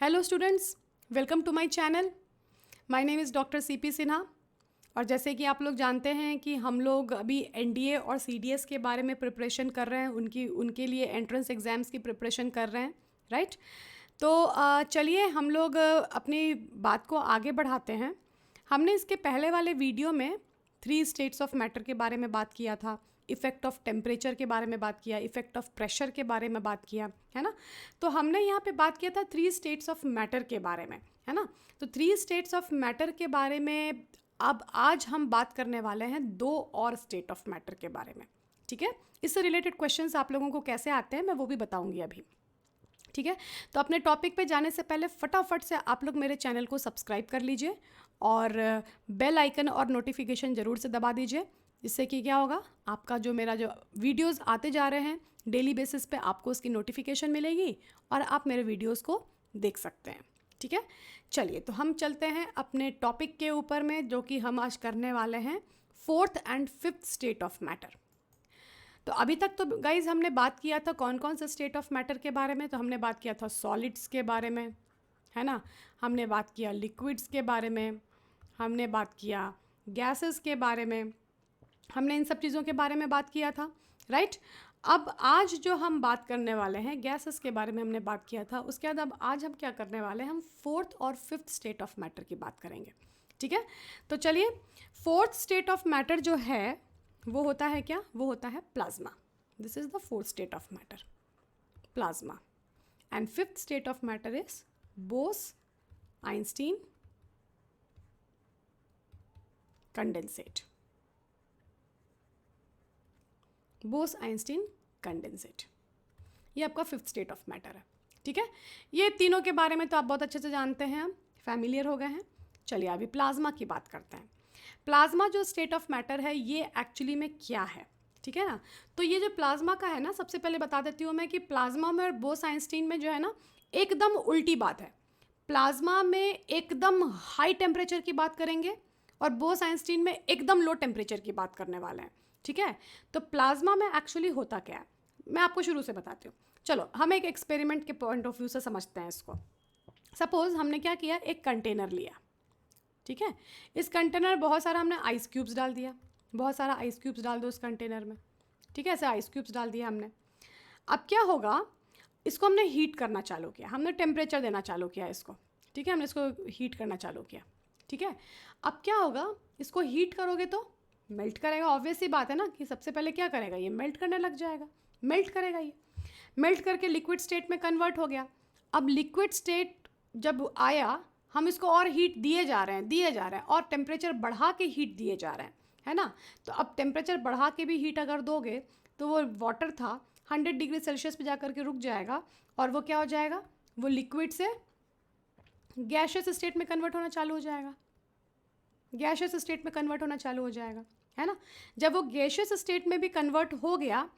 Hello students, welcome to my channel. My name is doctor CP Sinha. और जैसे कि आप लोग जानते हैं कि हम लोग अभी एनडीए और सीडीएस के बारे में प्रिपरेशन कर रहे हैं, उनके लिए एंट्रेंस एग्ज़ाम्स की प्रिपरेशन कर रहे हैं, राइट। तो चलिए हम लोग अपनी बात को आगे बढ़ाते हैं। हमने इसके पहले वाले वीडियो में 3 स्टेट्स ऑफ मैटर के बारे में बात किया था, इफ़ेक्ट ऑफ टेम्परेचर के बारे में बात किया, इफ़ेक्ट ऑफ प्रेशर के बारे में बात किया, है ना। तो हमने यहाँ पे बात किया था 3 स्टेट्स ऑफ मैटर के बारे में, है ना। तो 3 स्टेट्स ऑफ मैटर के बारे में अब आज हम बात करने वाले हैं 2 और स्टेट ऑफ मैटर के बारे में, ठीक है। इससे रिलेटेड क्वेश्चंस आप लोगों को कैसे आते हैं मैं वो भी बताऊँगी अभी, ठीक है। तो अपने टॉपिक पे जाने से पहले फटाफट से आप लोग मेरे चैनल को सब्सक्राइब कर लीजिए और बेल आइकन और नोटिफिकेशन ज़रूर से दबा दीजिए, जिससे कि क्या होगा, आपका जो मेरा जो वीडियोस आते जा रहे हैं डेली बेसिस पे आपको उसकी नोटिफिकेशन मिलेगी और आप मेरे वीडियोस को देख सकते हैं, ठीक है। चलिए तो हम चलते हैं अपने टॉपिक के ऊपर में, जो कि हम आज करने वाले हैं 4th and 5th state of matter. तो अभी तक तो गाइज हमने बात किया था कौन कौन से स्टेट ऑफ मैटर के बारे में। तो हमने बात किया था सॉलिड्स के बारे में, है ना। हमने बात किया लिक्विड्स के बारे में, हमने बात किया गैसेस के बारे में, हमने इन सब चीज़ों के बारे में बात किया था, राइट। अब आज जो हम बात करने वाले हैं गैसेस के बारे में हमने बात किया था। उसके बाद अब आज हम क्या करने वाले हैं, हम 4th और 5th स्टेट ऑफ मैटर की बात करेंगे, ठीक है। तो चलिए 4th स्टेट ऑफ मैटर जो है वो होता है क्या, वो होता है plasma. This is the 4th state of matter, plasma. And 5th state of matter is Bose Einstein condensate, Bose Einstein condensate. ये आपका 5th स्टेट ऑफ मैटर है, ठीक है। ये तीनों के बारे में तो आप बहुत अच्छे से जानते हैं, हम फैमिलियर हो गए हैं। चलिए अभी प्लाज्मा की बात करते हैं। प्लाज्मा जो स्टेट ऑफ मैटर है ये एक्चुअली में क्या है, ठीक है ना। तो ये जो प्लाज्मा का है ना, सबसे पहले बता देती हूँ मैं कि प्लाज्मा में और बोस आइंस्टीन में जो है ना एकदम उल्टी बात है। प्लाज्मा में एकदम हाई टेम्परेचर की बात करेंगे और बोस आइंस्टीन में एकदम लो टेम्परेचर की बात करने वाले हैं, ठीक है। तो प्लाज्मा में एक्चुअली होता क्या है मैं आपको शुरू से बताती हूँ। चलो हम एक एक्सपेरिमेंट के पॉइंट ऑफ व्यू से समझते हैं इसको। सपोज हमने क्या किया, एक कंटेनर लिया, ठीक है। इस कंटेनर बहुत सारा हमने आइस क्यूब्स डाल दिया, बहुत सारा आइस क्यूब्स डाल दो इस कंटेनर में, ठीक है। ऐसे आइस क्यूब्स डाल दिया हमने। अब क्या होगा, इसको हमने हीट करना चालू किया, हमने टेम्परेचर देना चालू किया इसको, ठीक है। हमने इसको हीट करना चालू किया, ठीक है। अब क्या होगा, इसको हीट करोगे तो मेल्ट करेगा। ऑब्वियस सी बात है ना कि सबसे पहले क्या करेगा, ये मेल्ट करने लग जाएगा, मेल्ट करेगा। ये मेल्ट करके लिक्विड स्टेट में कन्वर्ट हो गया। अब लिक्विड स्टेट जब आया, हम इसको और हीट दिए जा रहे हैं और टेम्परेचर बढ़ा के हीट दिए जा रहे हैं, है ना। तो अब टेम्परेचर बढ़ा के भी हीट अगर दोगे तो वो वाटर था 100 डिग्री सेल्सियस पे जाकर के रुक जाएगा और वो क्या हो जाएगा, वो लिक्विड से गैशियस स्टेट में कन्वर्ट होना चालू हो जाएगा, गैशियस स्टेट में कन्वर्ट होना चालू हो जाएगा, है ना। जब वो गैशियस स्टेट में भी कन्वर्ट हो गया,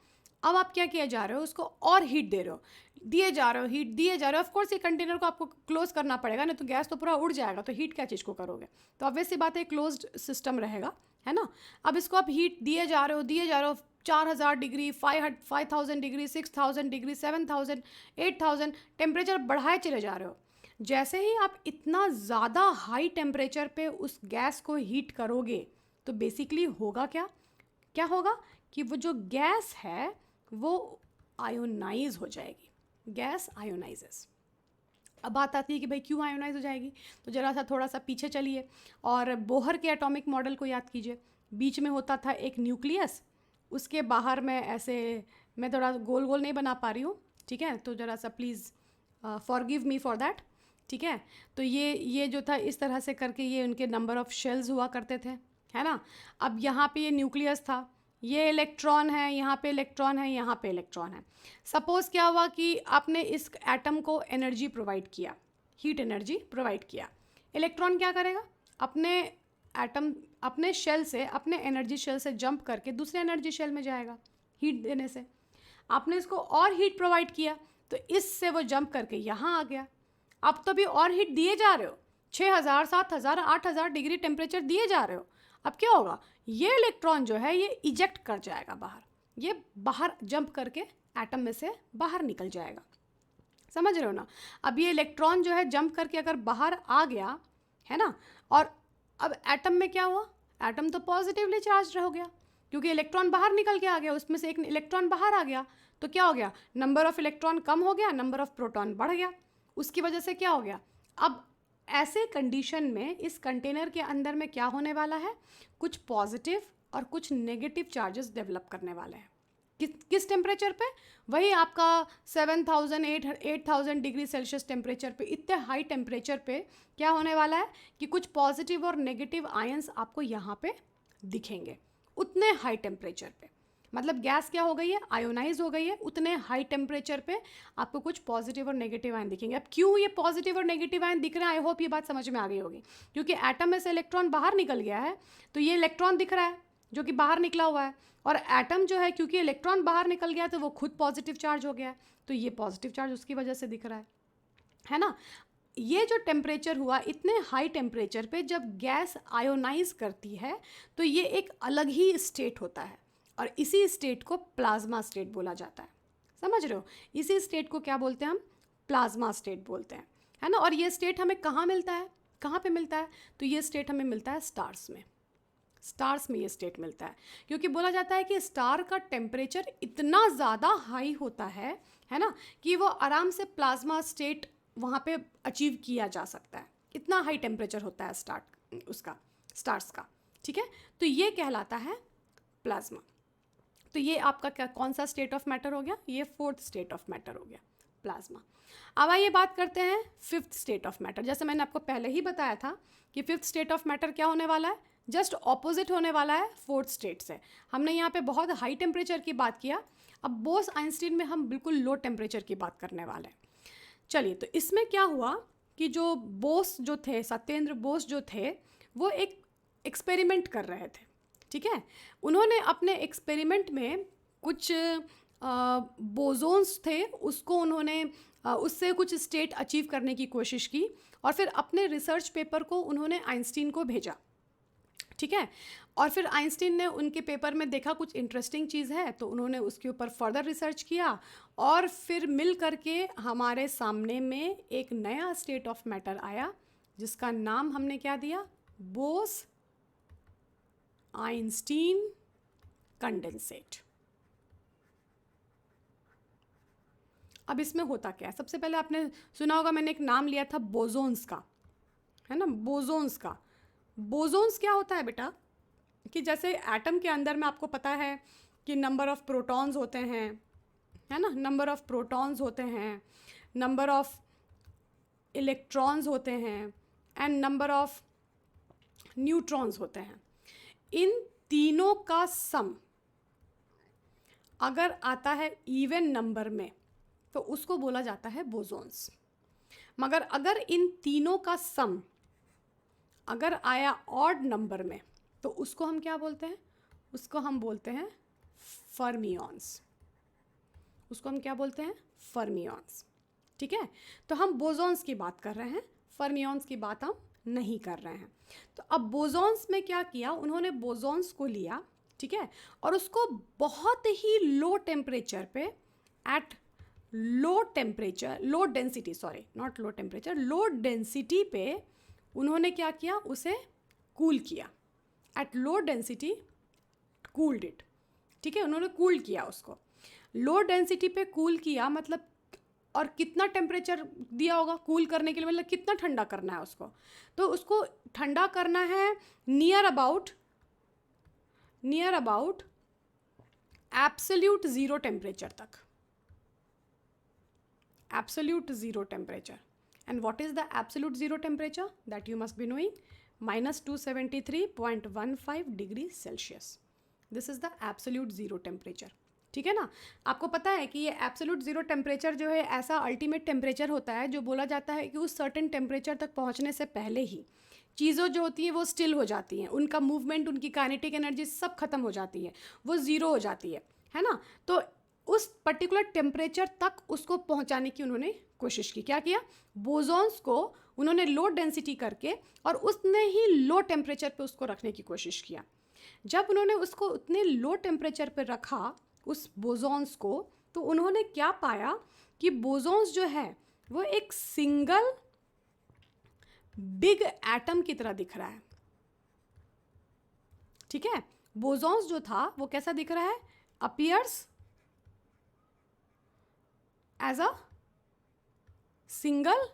अब आप क्या किया जा रहे हो, उसको और हीट दे रहे हो, दिए जा रहे हो, हीट दिए जा रहे हो। ऑफकोर्स ये कंटेनर को आपको क्लोज करना पड़ेगा, नहीं तो गैस तो पूरा उड़ जाएगा, तो हीट क्या चीज़ को करोगे। तो ऑब्वियस सी बात है क्लोज्ड सिस्टम रहेगा, है ना। अब इसको आप हीट दिए जा रहे हो 4000 डिग्री, 5000 डिग्री, 6000 डिग्री, 7000, 8000 टेम्परेचर बढ़ाए चले जा रहे हो। जैसे ही आप इतना ज़्यादा हाई टेम्परेचर पे उस गैस को हीट करोगे तो बेसिकली होगा क्या, क्या होगा कि वो जो गैस है वो आयोनाइज हो जाएगी, गैस आयोनाइजेस। अब बात आती है कि भाई क्यों आयोनाइज हो जाएगी, तो ज़रा सा थोड़ा सा पीछे चलिए और बोहर के एटॉमिक मॉडल को याद कीजिए। बीच में होता था एक न्यूक्लियस, उसके बाहर में ऐसे, मैं थोड़ा गोल गोल नहीं बना पा रही हूँ, ठीक है, तो ज़रा सा please forgive me for that, ठीक है। तो ये जो था इस तरह से करके ये उनके नंबर ऑफ शेल्स हुआ करते थे, है ना। अब यहाँ पे ये न्यूक्लियस था, ये इलेक्ट्रॉन है, यहाँ पे इलेक्ट्रॉन है, यहाँ पे इलेक्ट्रॉन है। सपोज़ क्या हुआ कि आपने इस एटम को एनर्जी प्रोवाइड किया, हीट एनर्जी प्रोवाइड किया। इलेक्ट्रॉन क्या करेगा, अपने शेल से, अपने एनर्जी शेल से जंप करके दूसरे एनर्जी शेल में जाएगा हीट देने से। आपने इसको और हीट प्रोवाइड किया तो इससे वो जंप करके यहाँ आ गया। आप तो भी और हीट दिए जा रहे हो, 6000, 7000, 8000 डिग्री टेम्परेचर दिए जा रहे हो। अब क्या होगा, ये इलेक्ट्रॉन जो है ये इजेक्ट कर जाएगा बाहर, ये बाहर जंप करके एटम में से बाहर निकल जाएगा। समझ रहे हो ना। अब ये इलेक्ट्रॉन जो है जंप करके अगर बाहर आ गया है ना, और अब एटम में क्या हुआ, एटम तो पॉजिटिवली चार्ज हो गया क्योंकि इलेक्ट्रॉन बाहर निकल के आ गया, उसमें से एक इलेक्ट्रॉन बाहर आ गया, तो क्या हो गया, नंबर ऑफ इलेक्ट्रॉन कम हो गया, नंबर ऑफ प्रोटॉन बढ़ गया, उसकी वजह से क्या हो गया। अब ऐसे कंडीशन में इस कंटेनर के अंदर में क्या होने वाला है, कुछ पॉजिटिव और कुछ नेगेटिव चार्जेस डेवलप करने वाले हैं। किस टेम्परेचर पे, वही आपका 7,000 डिग्री सेल्सियस टेम्परेचर पे, इतने हाई टेम्परेचर पे क्या होने वाला है कि कुछ पॉजिटिव और नेगेटिव आयंस आपको यहाँ पे दिखेंगे उतने हाई टेम्परेचर पे। मतलब गैस क्या हो गई है, आयोनाइज हो गई है, उतने हाई टेम्परेचर पे आपको कुछ पॉजिटिव और नेगेटिव आयन दिखेंगे। अब क्यों ये पॉजिटिव और नेगेटिव आयन दिख रहे हैं, आई होप ये बात समझ में आ गई होगी। क्योंकि एटम में से इलेक्ट्रॉन बाहर निकल गया है, तो ये इलेक्ट्रॉन दिख रहा है जो कि बाहर निकला हुआ है, और एटम जो है क्योंकि इलेक्ट्रॉन बाहर निकल गया तो वो खुद पॉजिटिव चार्ज हो गया है, तो ये पॉजिटिव चार्ज उसकी वजह से दिख रहा है ना। ये जो टेम्परेचर हुआ, इतने हाई टेम्परेचर पे जब गैस आयोनाइज करती है तो ये एक अलग ही स्टेट होता है, और इसी स्टेट को प्लाज्मा स्टेट बोला जाता है। समझ रहे हो, इसी स्टेट को क्या बोलते हैं हम, प्लाज्मा स्टेट बोलते हैं, है ना। और ये स्टेट हमें कहाँ मिलता है, कहाँ पे मिलता है, तो ये स्टेट हमें मिलता है स्टार्स में। स्टार्स में ये स्टेट मिलता है क्योंकि बोला जाता है कि स्टार का टेम्परेचर इतना ज़्यादा हाई होता है ना, कि वो आराम से प्लाज्मा स्टेट वहाँ पे अचीव किया जा सकता है। इतना हाई टेम्परेचर होता है स्टार्स का, ठीक है। तो ये कहलाता है प्लाज्मा। तो ये आपका क्या, कौन सा स्टेट ऑफ मैटर हो गया, ये फोर्थ स्टेट ऑफ मैटर हो गया, प्लाज्मा। अब आइए बात करते हैं फिफ्थ स्टेट ऑफ मैटर। जैसे मैंने आपको पहले ही बताया था कि फिफ्थ स्टेट ऑफ मैटर क्या होने वाला है, जस्ट ऑपोजिट होने वाला है फोर्थ स्टेट से। हमने यहाँ पे बहुत हाई टेम्परेचर की बात किया, अब बोस आइंस्टीन में हम बिल्कुल लो टेम्परेचर की बात करने वाले हैं। चलिए, तो इसमें क्या हुआ कि जो बोस जो थे, सत्येंद्र बोस जो थे, वो एक एक्सपेरिमेंट कर रहे थे, ठीक है। उन्होंने अपने एक्सपेरिमेंट में कुछ बोसोन्स थे, उसको उन्होंने उससे कुछ स्टेट अचीव करने की कोशिश की, और फिर अपने रिसर्च पेपर को उन्होंने आइंस्टीन को भेजा, ठीक है। और फिर आइंस्टीन ने उनके पेपर में देखा कुछ इंटरेस्टिंग चीज़ है, तो उन्होंने उसके ऊपर फर्दर रिसर्च किया, और फिर मिल करके हमारे सामने में एक नया स्टेट ऑफ मैटर आया जिसका नाम हमने क्या दिया, बोस आइंस्टीन कंडेंसेट। अब इसमें होता क्या है, सबसे पहले आपने सुना होगा, मैंने एक नाम लिया था बोसोन्स का, है ना, बोसोन्स का। बोसोन्स क्या होता है बेटा, कि जैसे एटम के अंदर में आपको पता है कि नंबर ऑफ प्रोटॉन्स होते हैं, है ना, नंबर ऑफ प्रोटॉन्स होते हैं, नंबर ऑफ इलेक्ट्रॉन्स होते हैं, एंड नंबर ऑफ न्यूट्रॉन्स होते हैं। इन तीनों का सम अगर आता है इवन नंबर में तो उसको बोला जाता है बोसोन्स। मगर अगर इन तीनों का सम अगर आया ऑड नंबर में तो उसको हम क्या बोलते हैं, उसको हम बोलते हैं फर्मियॉन्स। उसको हम क्या बोलते हैं, फर्मियॉन्स, ठीक है। तो हम बोसोन्स की बात कर रहे हैं, फर्मियॉन्स की बात हम नहीं कर रहे हैं। तो अब बोसोन्स में क्या किया, उन्होंने बोसोन्स को लिया, ठीक है, और उसको बहुत ही लो टेम्परेचर पे, at low temperature, low density, sorry not low temperature, low density पे उन्होंने क्या किया, उसे कूल किया, at low density cooled it, ठीक है। उन्होंने कूल किया उसको, लो डेंसिटी पे कूल किया, मतलब और कितना टेम्परेचर दिया होगा कूल करने के लिए, मतलब कितना ठंडा करना है उसको, तो उसको ठंडा करना है near about absolute zero temperature तक, absolute zero temperature. And what is the absolute zero temperature that you must be knowing? minus 273.15 degree Celsius. This is the absolute zero temperature. ठीक है ना। आपको पता है कि ये एब्सोल्यूट ज़ीरो टेम्परेचर जो है ऐसा अल्टीमेट टेम्परेचर होता है जो बोला जाता है कि उस सर्टेन टेम्परेचर तक पहुंचने से पहले ही चीज़ों जो होती हैं वो स्टिल हो जाती हैं, उनका मूवमेंट, उनकी काइनेटिक एनर्जी सब खत्म हो जाती है, वो ज़ीरो हो जाती है ना। तो उस पर्टिकुलर टेम्परेचर तक उसको पहुंचाने की उन्होंने कोशिश की। क्या किया, बोसोन्स को उन्होंने लो डेंसिटी करके और उसने ही लो टेम्परेचर पे उसको रखने की कोशिश किया। जब उन्होंने उसको उतने लो टेम्परेचर पे रखा उस बोसोन्स को, तो उन्होंने क्या पाया कि बोसोन्स जो है वो एक सिंगल बिग एटम की तरह दिख रहा है, ठीक है। बोसॉन्स जो था वो कैसा दिख रहा है, appears as a single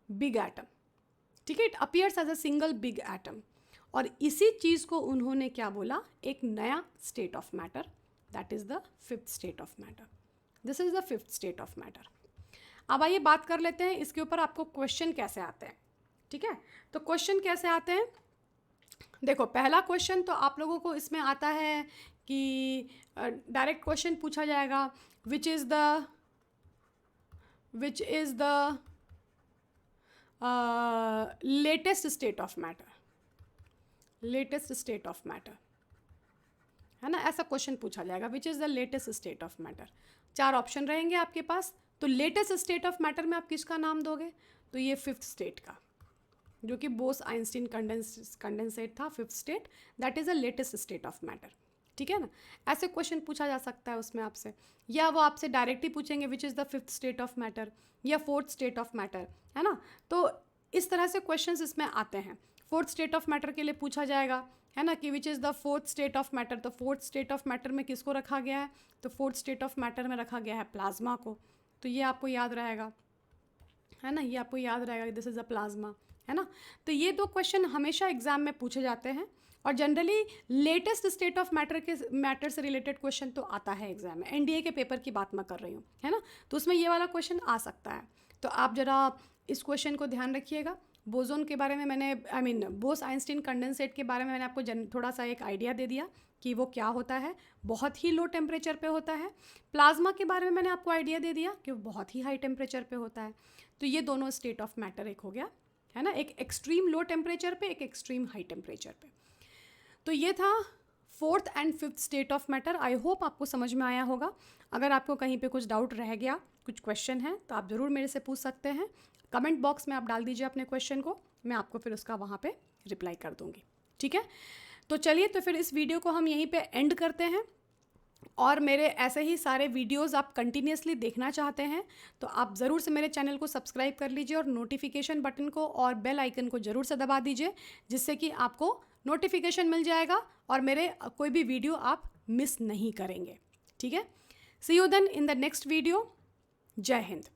big atom, ठीक है, it appears as a single big atom. और इसी चीज़ को उन्होंने क्या बोला, एक नया state of matter, that is the fifth state of matter. This is the fifth state of matter. अब आइए बात कर लेते हैं इसके ऊपर आपको क्वेश्चन कैसे आते हैं, ठीक है। तो क्वेश्चन कैसे आते हैं, देखो पहला क्वेश्चन तो आप लोगों को इसमें आता है कि डायरेक्ट क्वेश्चन पूछा जाएगा, which is the latest state of matter, latest state of matter, है ना, ऐसा क्वेश्चन पूछा जाएगा, which is the latest state of matter. 4 option रहेंगे आपके पास, तो लेटेस्ट स्टेट ऑफ मैटर में आप किसका नाम दोगे, तो ये फिफ्थ स्टेट का, जो कि बोस आइंस्टीन कंडेंसेट था, fifth state, that is the latest state of matter, ठीक है ना। ऐसे क्वेश्चन पूछा जा सकता है उसमें आपसे, या वो आपसे डायरेक्ट ही पूछेंगे which is the fifth state of matter या फोर्थ स्टेट ऑफ मैटर, है ना। तो इस तरह से क्वेश्चंस इसमें आते हैं। फोर्थ स्टेट ऑफ मैटर के लिए पूछा जाएगा, है ना, कि which is the fourth state of matter, तो फोर्थ स्टेट ऑफ मैटर में किसको रखा गया है, तो फोर्थ स्टेट ऑफ मैटर में रखा गया है प्लाज्मा को, तो ये आपको याद रहेगा, है ना, ये आपको याद रहेगा, दिस इज़ अ प्लाज्मा, है ना। तो ये 2 क्वेश्चन हमेशा एग्जाम में पूछे जाते हैं, और generally latest state of matter से रिलेटेड क्वेश्चन तो आता है एग्जाम में। एनडीए के पेपर की बात मैं कर रही हूँ, है ना, तो उसमें ये वाला क्वेश्चन आ सकता है। तो आप जरा इस क्वेश्चन को ध्यान रखिएगा। बोसोन के बारे में मैंने बोस आइंस्टीन कंडेंसेट के बारे में मैंने आपको थोड़ा सा एक आइडिया दे दिया कि वो क्या होता है, बहुत ही लो टेम्परेचर पे होता है। प्लाज्मा के बारे में मैंने आपको आइडिया दे दिया कि वो बहुत ही हाई टेम्परेचर पे होता है। तो ये दोनों स्टेट ऑफ मैटर एक हो गया, है ना, एक एक्सट्रीम लो टेम्परेचर पे, एक एक्सट्रीम हाई टेम्परेचर पे। तो ये था fourth and fifth state of matter. I hope आपको समझ में आया होगा। अगर आपको कहीं पे कुछ डाउट रह गया, कुछ क्वेश्चन है, तो आप ज़रूर मेरे से पूछ सकते हैं। कमेंट बॉक्स में आप डाल दीजिए अपने क्वेश्चन को, मैं आपको फिर उसका वहाँ पे रिप्लाई कर दूँगी, ठीक है। तो चलिए, तो फिर इस वीडियो को हम यहीं पे एंड करते हैं, और मेरे ऐसे ही सारे वीडियोस आप कंटिन्यूसली देखना चाहते हैं तो आप ज़रूर से मेरे चैनल को सब्सक्राइब कर लीजिए, और नोटिफिकेशन बटन को और बेल आइकन को ज़रूर से दबा दीजिए, जिससे कि आपको नोटिफिकेशन मिल जाएगा और मेरे कोई भी वीडियो आप मिस नहीं करेंगे, ठीक है। See you then in the next video. जय हिंद।